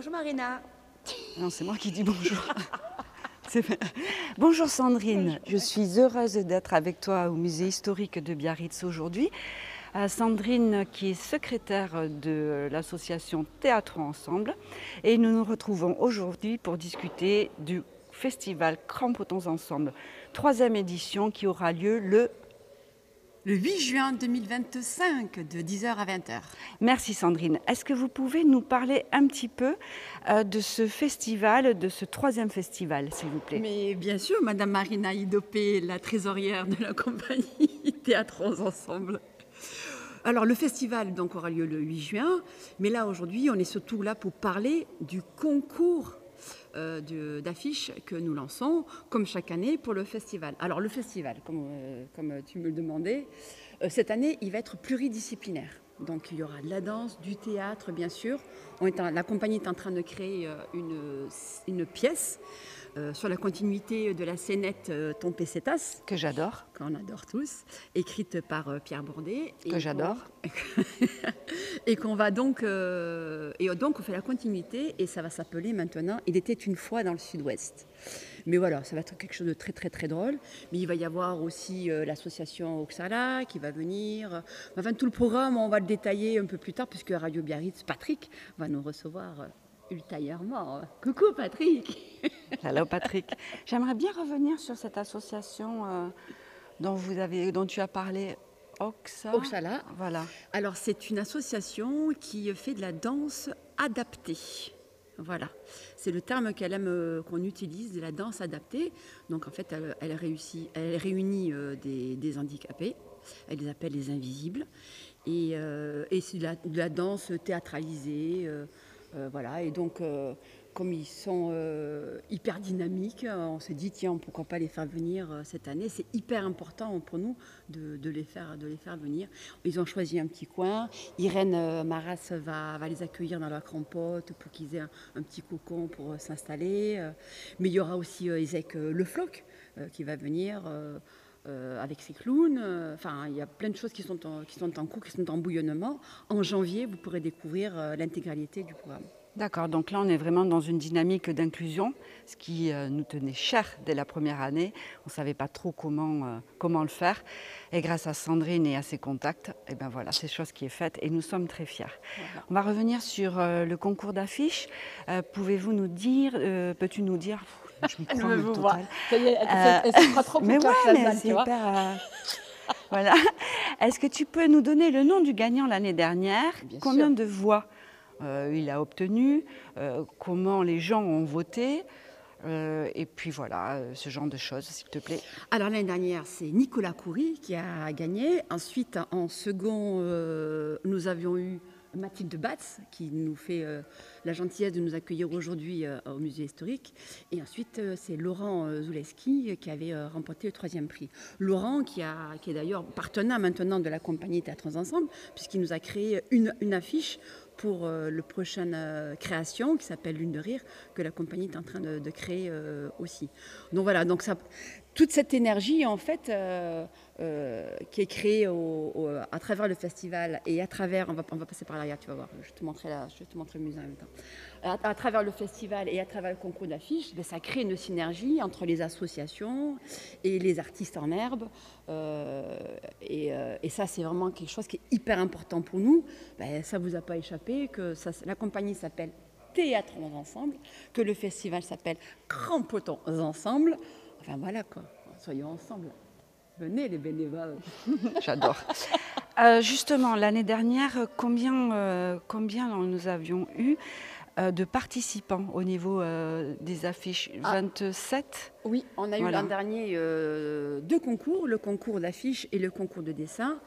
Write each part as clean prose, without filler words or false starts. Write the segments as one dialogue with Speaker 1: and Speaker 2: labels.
Speaker 1: Bonjour Marina.
Speaker 2: Non, c'est moi qui dis bonjour. Bonjour Sandrine, je suis heureuse d'être avec toi au musée historique de Biarritz aujourd'hui. Sandrine qui est secrétaire de l'association Théâtre Ensemble et nous nous retrouvons aujourd'hui pour discuter du festival Crampotons Ensemble, 3e édition qui aura lieu le
Speaker 1: 8 juin 2025 de 10h à 20h.
Speaker 2: Merci Sandrine. Est-ce que vous pouvez nous parler un petit peu de ce festival, de ce 3e festival, s'il vous plaît?
Speaker 1: Mais bien sûr, Madame Marina Hidopé, la trésorière de la compagnie Théâtre Ensemble. Alors le festival donc aura lieu le 8 juin, mais là aujourd'hui on est surtout là pour parler du concours d'affiches que nous lançons comme chaque année pour le festival. Alors le festival, comme tu me le demandais, cette année il va être pluridisciplinaire. Donc il y aura de la danse, du théâtre bien sûr. La compagnie est en train de créer une pièce sur la continuité de la scénette Ton Pesetas.
Speaker 2: Que j'adore.
Speaker 1: Qu'on adore tous, écrite par Pierre Bourdet.
Speaker 2: Que j'adore.
Speaker 1: Et qu'on va donc... donc on fait la continuité et ça va s'appeler maintenant « Il était une fois dans le Sud-Ouest ». Mais voilà, ça va être quelque chose de très très très drôle. Mais il va y avoir aussi l'association Oxala qui va venir. Enfin tout le programme, on va le détailler un peu plus tard puisque Radio Biarritz, Patrick, va nous recevoir ultérieurement. Coucou Patrick.
Speaker 2: Hello Patrick. J'aimerais bien revenir sur cette association dont tu as parlé.
Speaker 1: Oxala.
Speaker 2: Voilà.
Speaker 1: Alors c'est une association qui fait de la danse adaptée. Voilà, c'est le terme qu'elle aime qu'on utilise, de la danse adaptée. Donc en fait, elle réunit des handicapés, elle les appelle les invisibles. Et c'est de la danse théâtralisée. Voilà, et donc comme ils sont hyper dynamiques, on s'est dit tiens, pourquoi pas les faire venir cette année. C'est hyper important pour nous de les faire venir. Ils ont choisi un petit coin. Irène Maras va les accueillir dans la crampote pour qu'ils aient un petit cocon pour s'installer. Mais il y aura aussi Ezek Le Floch qui va venir avec ses clowns. Enfin, il y a plein de choses qui sont en cours, qui sont en bouillonnement. En janvier, vous pourrez découvrir l'intégralité du programme.
Speaker 2: D'accord, donc là on est vraiment dans une dynamique d'inclusion, ce qui nous tenait cher dès la première année. On ne savait pas trop comment le faire. Et grâce à Sandrine et à ses contacts, et ben voilà, c'est chose qui est faite et nous sommes très fiers. Voilà. On va revenir sur le concours d'affiches. Pouvez-vous nous dire, peux-tu nous dire,
Speaker 1: je me prends le total. Elle se fera trop
Speaker 2: mais ouais, mais c'est hyper... Voilà. Est-ce que tu peux nous donner le nom du gagnant l'année dernière? Combien de voix il a obtenu, comment les gens ont voté, et puis voilà, ce genre de choses, s'il te plaît.
Speaker 1: Alors l'année dernière, c'est Nicolas Coury qui a gagné. Ensuite, en second, nous avions eu Mathilde Batz qui nous fait la gentillesse de nous accueillir aujourd'hui au musée historique. Et ensuite, c'est Laurent Zouleski qui avait remporté le 3e prix. Laurent qui est d'ailleurs partenaire maintenant de la compagnie Théâtre Ensemble puisqu'il nous a créé une affiche pour le prochaine création qui s'appelle Lune de Rire, que la compagnie est en train de créer aussi. Donc voilà, donc toute cette énergie en fait qui est créée à travers le festival et à travers, on va passer par l'arrière, tu vas voir, je vais te montrer le musée en même temps. À travers le festival et à travers le concours d'affiches, ben, ça crée une synergie entre les associations et les artistes en herbe. Et ça, c'est vraiment quelque chose qui est hyper important pour nous. Ben, ça ne vous a pas échappé que la compagnie s'appelle Théâtre Ensemble, que le festival s'appelle Crampotons Ensemble. Enfin voilà quoi, soyons ensemble. Venez les bénévoles.
Speaker 2: J'adore. Justement, l'année dernière, combien nous avions eu de participants au niveau des affiches? 27?
Speaker 1: Oui, on a eu l'an dernier 2 concours, le concours d'affiches et le concours de dessin.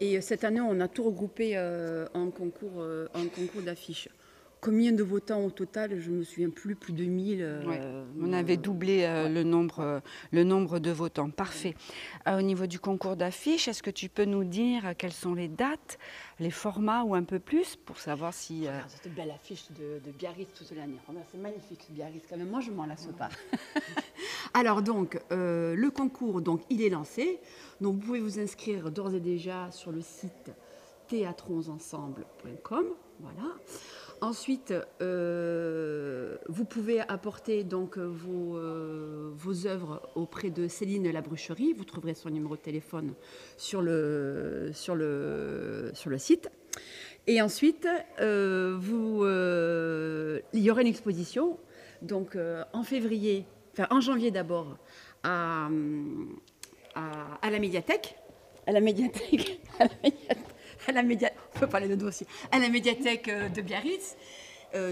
Speaker 1: Et cette année, on a tout regroupé en concours d'affiches. Combien de votants au total? Je ne me souviens plus de 1000.
Speaker 2: On avait doublé le nombre de votants. Parfait. Au niveau du concours d'affiches, est-ce que tu peux nous dire quelles sont les dates, les formats ou un peu plus pour savoir si...
Speaker 1: C'est une belle affiche de Biarritz toute l'année. C'est magnifique Biarritz quand même. Moi, je ne m'en lasse pas. Alors donc, le concours, donc, il est lancé. Donc, vous pouvez vous inscrire d'ores et déjà sur le site théâtronsensemble.com. Voilà. Ensuite, vous pouvez apporter donc vos œuvres auprès de Céline Labrucherie. Vous trouverez son numéro de téléphone sur le site. Et ensuite, il y aura une exposition donc, en janvier d'abord, à la médiathèque. On peut parler de dossier. À la médiathèque de Biarritz,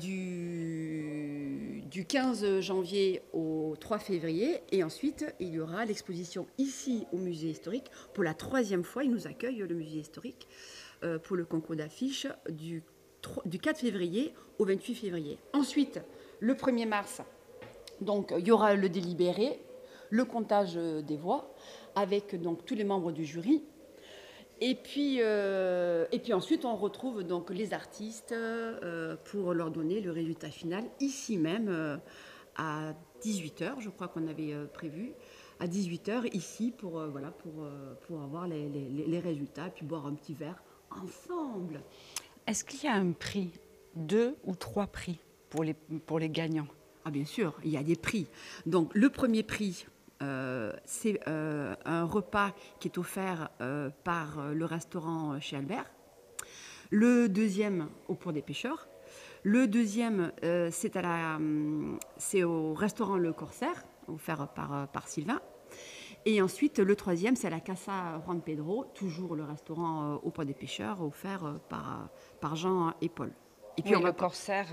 Speaker 1: du 15 janvier au 3 février. Et ensuite, il y aura l'exposition ici au musée historique. Pour la 3e fois, il nous accueille, le musée historique, pour le concours d'affiches du 4 février au 28 février. Ensuite, le 1er mars, donc, il y aura le délibéré, le comptage des voix, avec donc, tous les membres du jury. Et puis ensuite, on retrouve donc les artistes pour leur donner le résultat final, ici même, à 18h, je crois qu'on avait prévu, à 18h, ici, pour avoir les résultats, puis boire un petit verre ensemble.
Speaker 2: Est-ce qu'il y a un prix, 2 ou 3 prix pour les gagnants?
Speaker 1: Ah bien sûr, il y a des prix. Donc le premier prix, c'est un repas qui est offert par le restaurant chez Albert. Le deuxième, au Port des Pêcheurs. Le deuxième, c'est au restaurant Le Corsaire, offert par Sylvain. Et ensuite, le troisième, c'est à la Casa Juan Pedro, toujours le restaurant au Port des Pêcheurs, offert par Jean et Paul.
Speaker 2: Et puis le Corsaire,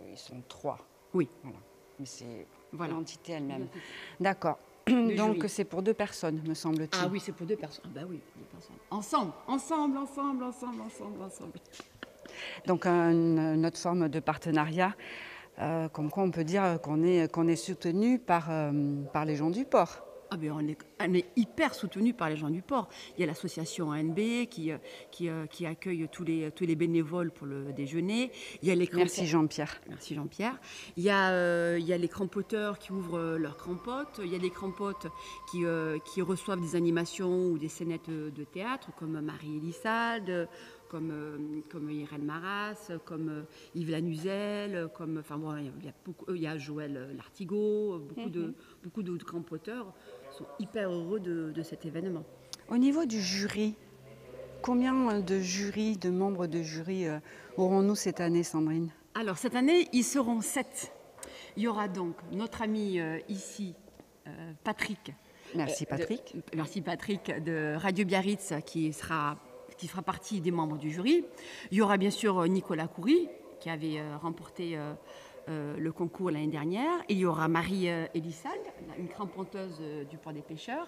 Speaker 2: ils sont 3.
Speaker 1: Oui.
Speaker 2: Voilà. Mais c'est l'entité elle-même. D'accord.
Speaker 1: Le
Speaker 2: Donc
Speaker 1: jury.
Speaker 2: c'est pour 2 personnes, me semble-t-il.
Speaker 1: Ah oui, c'est pour 2 personnes. Ah bah oui, 2 personnes. Ensemble.
Speaker 2: Donc une autre forme de partenariat, comme quoi on peut dire qu'on est soutenu par les gens du port.
Speaker 1: Ah ben on est hyper soutenu par les gens du port. Il y a l'association ANB qui accueille tous les bénévoles pour le déjeuner. Il y a les
Speaker 2: Merci Jean-Pierre.
Speaker 1: Merci Jean-Pierre. Il y a les crampoteurs qui ouvrent leurs crampotes. Il y a des crampotes qui reçoivent des animations ou des scénettes de théâtre, comme Marie Elissade, comme Irène Maras, comme Yves Lanuzel, il y a Joël Lartigot, beaucoup de crampoteurs sont hyper heureux de cet événement.
Speaker 2: Au niveau du jury, combien de membres de jury aurons-nous cette année, Sandrine?
Speaker 1: Alors cette année, ils seront 7. Il y aura donc notre ami ici, Patrick.
Speaker 2: Merci Patrick.
Speaker 1: Merci Patrick de Radio Biarritz qui fera partie des membres du jury. Il y aura bien sûr Nicolas Coury qui avait remporté le concours l'année dernière. Il y aura Marie Elissade, une cramponteuse du Port des Pêcheurs.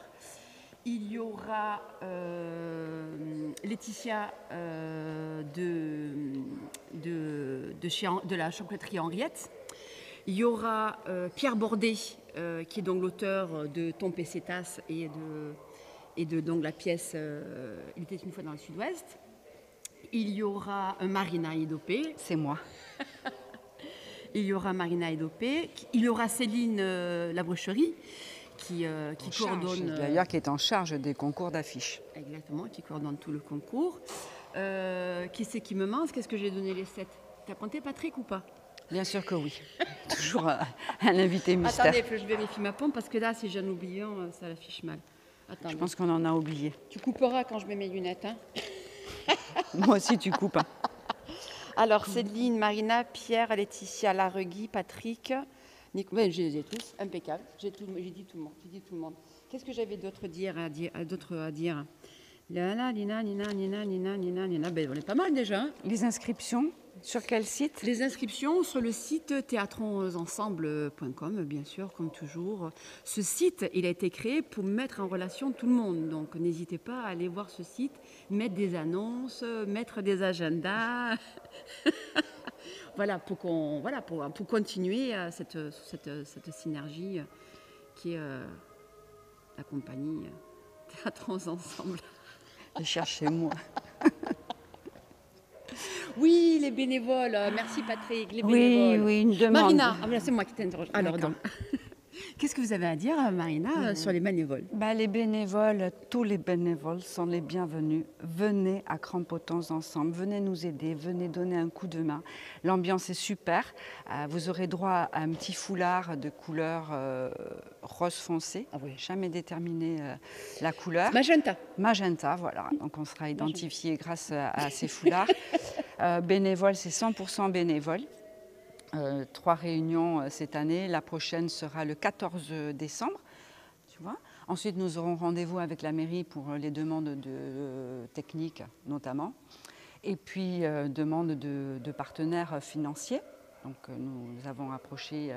Speaker 1: Il y aura Laetitia de la chocolaterie Henriette. Il y aura Pierre Bordet, qui est donc l'auteur de Tom Pessetas et de donc, la pièce Il était une fois dans le Sud-Ouest. Il y aura Marina Edopé.
Speaker 2: C'est moi.
Speaker 1: Il y aura Marina Edopé. Il y aura Céline Labrucherie qui coordonne.
Speaker 2: D'ailleurs, qui est en charge des concours d'affiches.
Speaker 1: Exactement, qui coordonne tout le concours. Qui c'est qui me manque? Qu'est-ce que j'ai donné les 7? T'as compté Patrick ou pas?
Speaker 2: Bien sûr que oui. Toujours un invité mystère.
Speaker 1: Attendez, je vérifie ma pompe parce que là, si j'en oublie un, ça l'affiche mal. Attendez.
Speaker 2: Je pense qu'on en a oublié.
Speaker 1: Tu couperas quand je mets mes lunettes. Hein.
Speaker 2: Moi aussi, tu coupes. Hein.
Speaker 1: Alors, Céline, Marina, Pierre, Laetitia, Larregui, Patrick, Nico. Ben, je les ai tous, impeccable. J'ai dit tout le monde. Qu'est-ce que j'avais d'autre à dire? Lina, Nina. Ben, on est pas mal déjà. Hein.
Speaker 2: Les inscriptions, sur quel site?
Speaker 1: Les inscriptions sur le site théatronsensemble.com, bien sûr, comme toujours. Ce site, il a été créé pour mettre en relation tout le monde. Donc, n'hésitez pas à aller voir ce site, mettre des annonces, mettre des agendas. Voilà, pour continuer cette synergie qui est la compagnie Théâtrons Ensemble.
Speaker 2: Cherchez-moi.
Speaker 1: Oui, les bénévoles. Merci Patrick. Les bénévoles.
Speaker 2: Oui, une demande.
Speaker 1: Marina, c'est moi qui t'interroge. Alors, donc, Qu'est-ce que vous avez à dire, Marina, sur les bénévoles?
Speaker 2: Les bénévoles, tous les bénévoles sont les bienvenus. Venez à Crampotons ensemble, venez nous aider, venez donner un coup de main. L'ambiance est super. Vous aurez droit à un petit foulard de couleur rose foncé.
Speaker 1: Ah oui.
Speaker 2: Jamais déterminé la couleur.
Speaker 1: Magenta.
Speaker 2: Magenta, voilà. Donc on sera identifié grâce à ces foulards. Bénévoles, c'est 100% bénévoles. 3 réunions cette année. La prochaine sera le 14 décembre. Tu vois. Ensuite, nous aurons rendez-vous avec la mairie pour les demandes techniques notamment. Et puis, demande de partenaires financiers. Donc, nous avons approché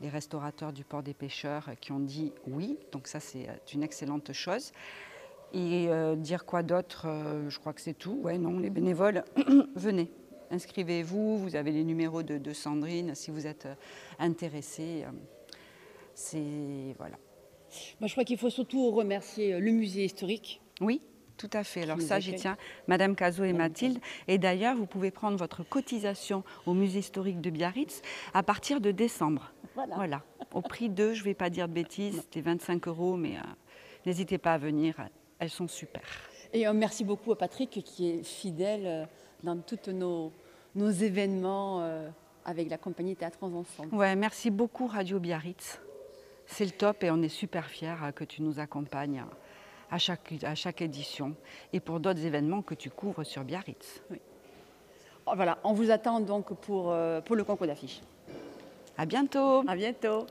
Speaker 2: les restaurateurs du port des pêcheurs qui ont dit oui. Donc ça, c'est une excellente chose. Et dire quoi d'autre, je crois que c'est tout. Ouais, non, les bénévoles, venez. Inscrivez-vous, vous avez les numéros de Sandrine si vous êtes intéressé. Voilà.
Speaker 1: Moi, je crois qu'il faut surtout remercier le musée historique.
Speaker 2: Oui, tout à fait. Alors
Speaker 1: nous
Speaker 2: ça, j'y
Speaker 1: accueille.
Speaker 2: tiens, Madame Cazot et Mathilde. Et d'ailleurs, vous pouvez prendre votre cotisation au musée historique de Biarritz à partir de décembre. Voilà. Au prix de, je ne vais pas dire de bêtises, c'était 25 €, mais n'hésitez pas à venir, elles sont super.
Speaker 1: Et merci beaucoup à Patrick qui est fidèle dans tous nos événements avec la compagnie Théâtrons Ensemble.
Speaker 2: Ouais, merci beaucoup Radio Biarritz. C'est le top et on est super fiers que tu nous accompagnes à chaque édition et pour d'autres événements que tu couvres sur Biarritz.
Speaker 1: Oui. Voilà, on vous attend donc pour le concours d'affiches.
Speaker 2: À bientôt.
Speaker 1: À bientôt.